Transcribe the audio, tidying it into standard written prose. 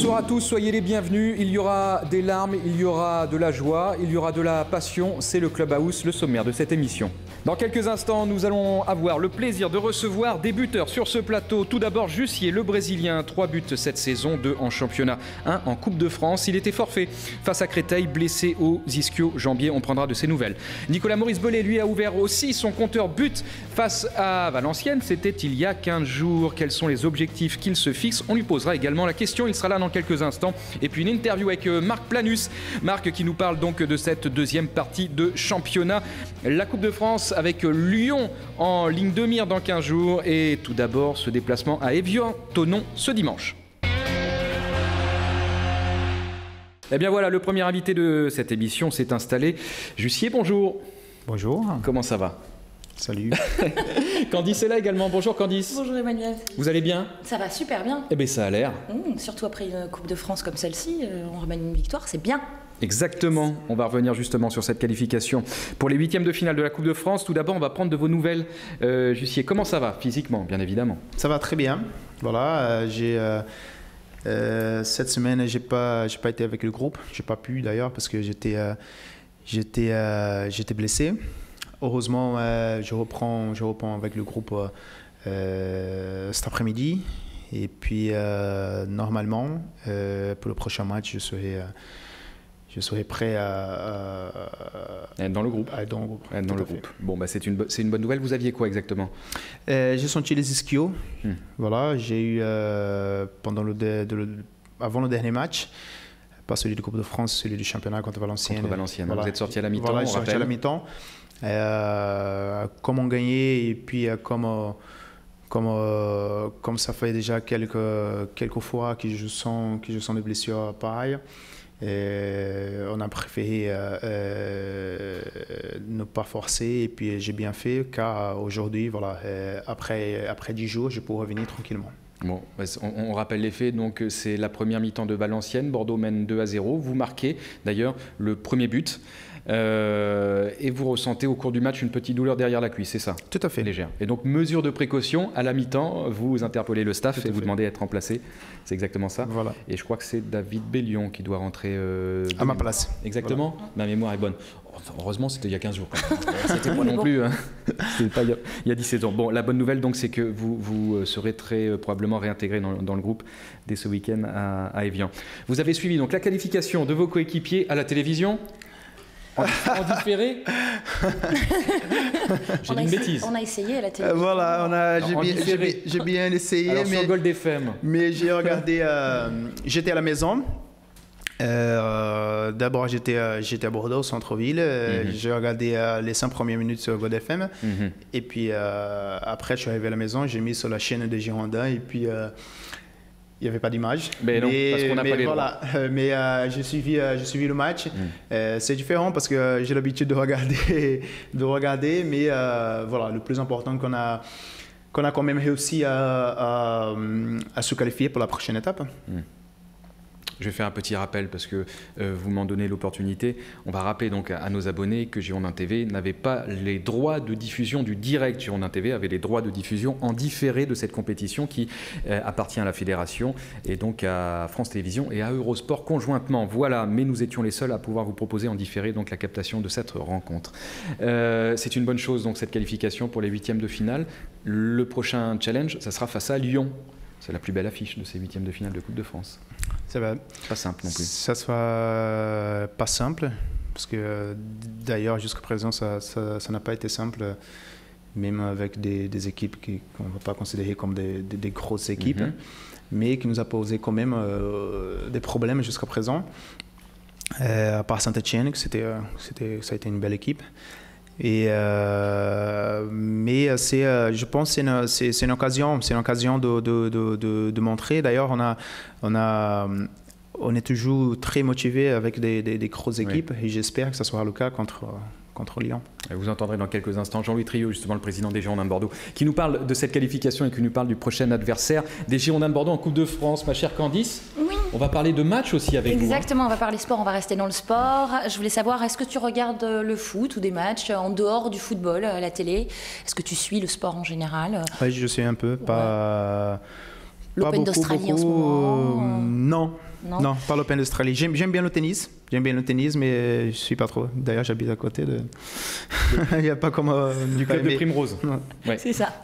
Bonsoir à tous, soyez les bienvenus. Il y aura des larmes, il y aura de la joie, il y aura de la passion. C'est le Clubhouse, le sommaire de cette émission. Dans quelques instants, nous allons avoir le plaisir de recevoir des buteurs sur ce plateau. Tout d'abord, Jussier, le Brésilien, 3 buts cette saison, 2 en championnat, 1 en Coupe de France. Il était forfait face à Créteil, blessé au ischio-jambier. On prendra de ses nouvelles. Nicolas Maurice Bellet, lui, a ouvert aussi son compteur but face à Valenciennes. C'était il y a 15 jours. Quels sont les objectifs qu'il se fixe? On lui posera également la question. Il sera là dans quelques instants. Et puis une interview avec Marc Planus. Marc qui nous parle donc de cette deuxième partie de championnat. La Coupe de France avec Lyon en ligne de mire dans 15 jours. Et tout d'abord, ce déplacement à Évian-Thonon ce dimanche. Eh bien voilà, le premier invité de cette émission s'est installé. Jussier, bonjour. Bonjour. Comment ça va? Salut. Candice est là également. Bonjour Candice. Bonjour Emmanuel. Vous allez bien? Ça va super bien. Eh bien ça a l'air. Surtout après une Coupe de France comme celle-ci, on ramène une victoire, c'est bien. Exactement, on va revenir justement sur cette qualification pour les huitièmes de finale de la Coupe de France. Tout d'abord, on va prendre de vos nouvelles. Jussier, comment ça va physiquement, bien évidemment? Ça va très bien. Voilà, cette semaine, j'ai pas été avec le groupe. J'ai pas pu d'ailleurs parce que j'étais blessé. Heureusement, je reprends avec le groupe cet après-midi. Et puis, normalement, pour le prochain match, je serai prêt à être dans le groupe. Bon, bah, c'est une bonne nouvelle. Vous aviez quoi exactement? J'ai senti les ischios. Voilà, j'ai eu, avant le dernier match, pas celui de Coupe de France, celui du championnat contre Valenciennes. Voilà. Vous êtes sorti à la mi-temps, voilà, on je suis sorti à la mi-temps. Comment gagner et puis comme ça fait déjà quelques fois que je sens des blessures pareilles. On a préféré ne pas forcer et puis j'ai bien fait car aujourd'hui, voilà, après 10 jours, je peux revenir tranquillement. Bon, on rappelle les faits, donc c'est la première mi-temps de Valenciennes, Bordeaux mène 2-0, vous marquez d'ailleurs le premier but et vous ressentez au cours du match une petite douleur derrière la cuisse, c'est ça? Tout à fait. Légère. Et donc mesure de précaution, à la mi-temps, vous interpellez le staff et vous demandez d'être remplacé, c'est exactement ça? Voilà. Et je crois que c'est David Bellion qui doit rentrer à ma place. Exactement, voilà. Ma mémoire est bonne. Heureusement, c'était il y a 15 jours. C'était pas non plus. Hein. C'était pas il y a 17 ans. Bon, la bonne nouvelle, donc, c'est que vous serez très probablement réintégré dans le groupe dès ce week-end à Évian. Vous avez suivi donc la qualification de vos coéquipiers à la télévision en différé. J'ai dit une bêtise. On a essayé à la télévision. Voilà, j'ai bien essayé. Alors, sur Gold FM. Mais j'ai regardé. J'étais à la maison. D'abord, j'étais à Bordeaux, au centre-ville. J'ai regardé les 5 premières minutes sur God FM. Et puis après, je suis arrivé à la maison, j'ai mis sur la chaîne de Girondins. Et puis, il n'y avait pas d'image. Mais non, parce qu'on n'a pas les droits. Mais j'ai suivi le match. C'est différent parce que j'ai l'habitude de regarder. Mais voilà, le plus important qu'on a quand même réussi à se qualifier pour la prochaine étape. Je vais faire un petit rappel parce que vous m'en donnez l'opportunité. On va rappeler donc à nos abonnés que Girondins TV n'avait pas les droits de diffusion du direct. Girondins TV avait les droits de diffusion en différé de cette compétition qui appartient à la fédération et donc à France Télévisions et à Eurosport conjointement. Voilà, mais nous étions les seuls à pouvoir vous proposer en différé donc la captation de cette rencontre. C'est une bonne chose donc cette qualification pour les huitièmes de finale. Le prochain challenge, ça sera face à Lyon. C'est la plus belle affiche de ces huitièmes de finale de Coupe de France. Ça va. Pas simple non plus. Ça sera pas simple, parce que d'ailleurs jusqu'à présent ça n'a pas été simple, même avec des équipes qu'on ne va pas considérer comme des grosses équipes, mais qui nous a posé quand même des problèmes jusqu'à présent. À part Saint-Etienne, ça a été une belle équipe. Mais je pense que c'est une occasion de montrer. D'ailleurs, on est toujours très motivé avec des grosses équipes et j'espère que ça sera le cas contre Lyon. Vous entendrez dans quelques instants Jean-Louis Triot, justement le président des Girondins de Bordeaux, qui nous parle de cette qualification et qui nous parle du prochain adversaire des Girondins de Bordeaux en Coupe de France. Ma chère Candice, oui. On va parler de match aussi avec vous. Exactement, on va parler sport, on va rester dans le sport. Je voulais savoir, est-ce que tu regardes le foot ou des matchs en dehors du football à la télé? Est-ce que tu suis le sport en général? Oui, je suis un peu, pas l'Open d'Australie en ce moment. Non. Non, pas l'Open d'Australie. J'aime bien le tennis. J'aime bien le tennis, mais je ne suis pas trop. D'ailleurs, j'habite à côté de... Il n'y a pas comme... du club de Primrose. Ouais. C'est ça.